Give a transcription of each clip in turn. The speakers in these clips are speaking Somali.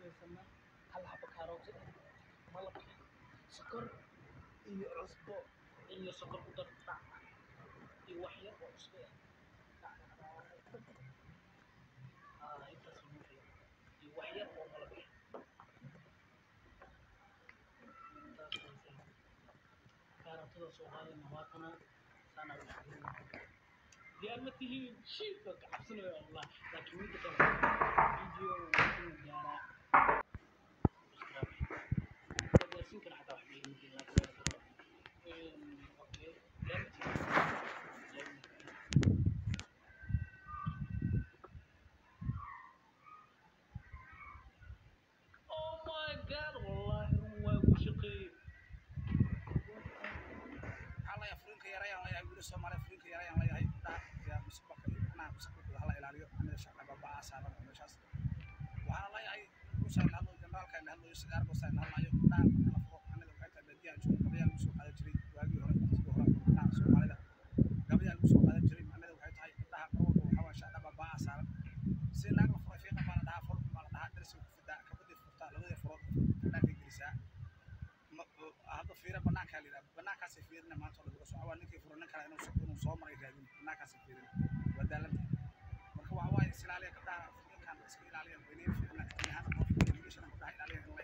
ويسمى هل حبة كاروت ملك سكر إيه عصبة إيه سكر قدر طعم إيه وحياة وعصبة أنت سموه إيه وحياة وملك كاروت صغيرة نواقنا سنة دي أمتي شيء كعبسنا يا الله لكن أنت كان فيديو ويكون جارا درسين كان حتى واحد يمكن لكن أوكي Oh my God والله هو وشقي الله يفرنك يا ريان الله يقول السلام على فرنك يا ريان الله يا مسبق أنا مسبق الله إلى اليوم أنا شغال بابا أسامة ومشاس وأنا الله يعي وسائل هذا الجمال كان هذا يسقر وسائل الله يوم أنا فوق أنا لو كنت بدي أشوف قبل المسوق هذا جري وأجي هرب أنا سوق هذا قبل المسوق هذا جري أنا لو كنت هاي ده روض وحوش أنا بابا أسامة سيل أنا في رفيقة ما لها فرق ما لها درس في ده كبدي فرطة لو ده فرق أنا في جلسة هذا فيرا بناك هالي بناك سفيرنا ما تقول بس عوان نكيف فرنا كلا إنه سكون صامر يجادون بناك سفيرنا ودلنا مركب عوان يصير عليه كذا فين كان يصير عليه بينين فينا هذا ما في ليش أنا كذا عليه الله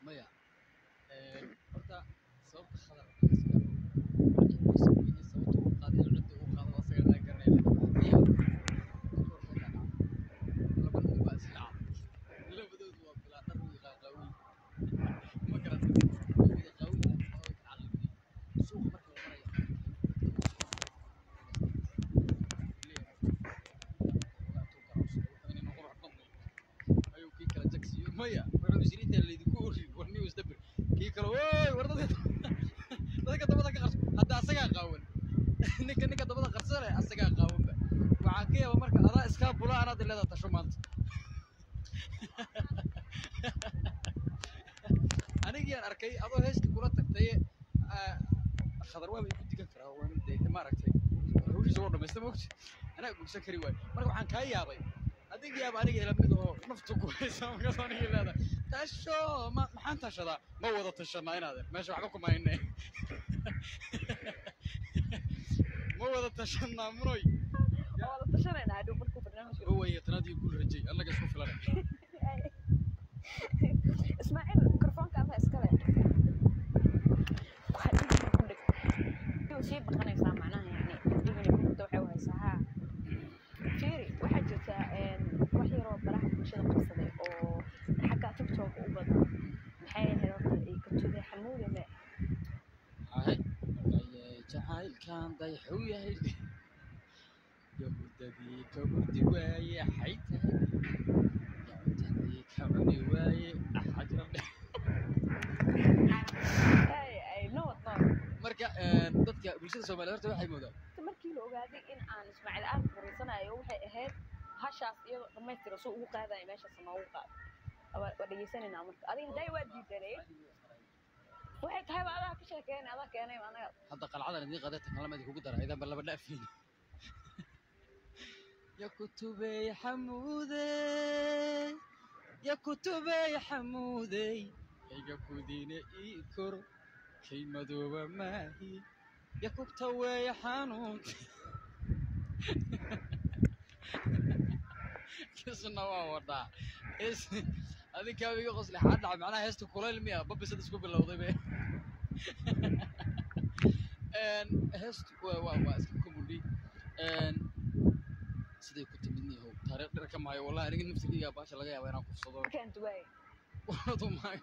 مايا horta sababta khadar markii uu sameeyay sababta uu qaaday cidda uu qaado asaga la garanay labadoodu waa islaa labadoodu waa bilaa dhar iyo qaaqawi ma garan iyo qawi oo aqalbi suuq marka uu marayo ayuu kii kala jagsiyo maya wuxuu isriinta leedku uri warni uu isdabir kii kale way wardada dadka dabada ka qarso hadda asaga qaawan ninka dabada qarsana asaga qaawan ba waxa ka yaaba marka adaa iska bula anad leedahay tasho maanta anigii aan arkay adoo heeska kula tagtay khadar waa ku digan karaa waan deeyay ma aragtay ruushii soo dhameystay moogti ana gugsan kari waay marka waxaan ka yaabay adiga yaab aniga ila mid oo naftu ku haysa marka soo niga leedahay tasho ma maxaan tashadaa ma wada tashanaa inaad meesha waxba kuma haynay ma wada tashanaa munoy wada tashanayna hadhow markuu barnaamijka هو يتنادي يقول رجي الله قصو فلان اسماعيل ميكروفونك الله اسكله شيء بقنيسا معناها يعني ابن يكون دوحي وهيساها فيري واحد جتا wax yar oo baraha bulshada qabsaday oo xagga TikTok u badan maxay heerta ay ka tuday xamuudane هاي جعل كان ضيحو ياهي يهودي كبردي واي حيته يهودي كبردي واي حجر ay no marka dadka bulshada Soomaaliyeed horta waxay moodaan markii la ogaaday in aan Ismaaciil aan fariisanayo waxay ahayd hashaas iyadoo dhameystira soo ugu qaaday meesha samaaw qaad waa dhageysanayna marka adiga day waa diidanay waxay tahay baada ka sheekeen ada keenay anaga hadda qalcada idin qaadata kalamadii kugu daray idan laba dhaafin ya kutubay xamuude ya kutubay xamuude iga kudine ikor kaymadooba maahi ya kubtaway xanuun kisna waa wada هذه كابي قصلي حد معناها هيستو كليل مية بابي سدس كوب اللوضي به ان هيستو وا كوبودي ان sidii ku timidnii how taariikh dhir ka maayo wallahi aniga nafsigayga baasha laga yaabaa inaan kufsado كانت واي wado maayo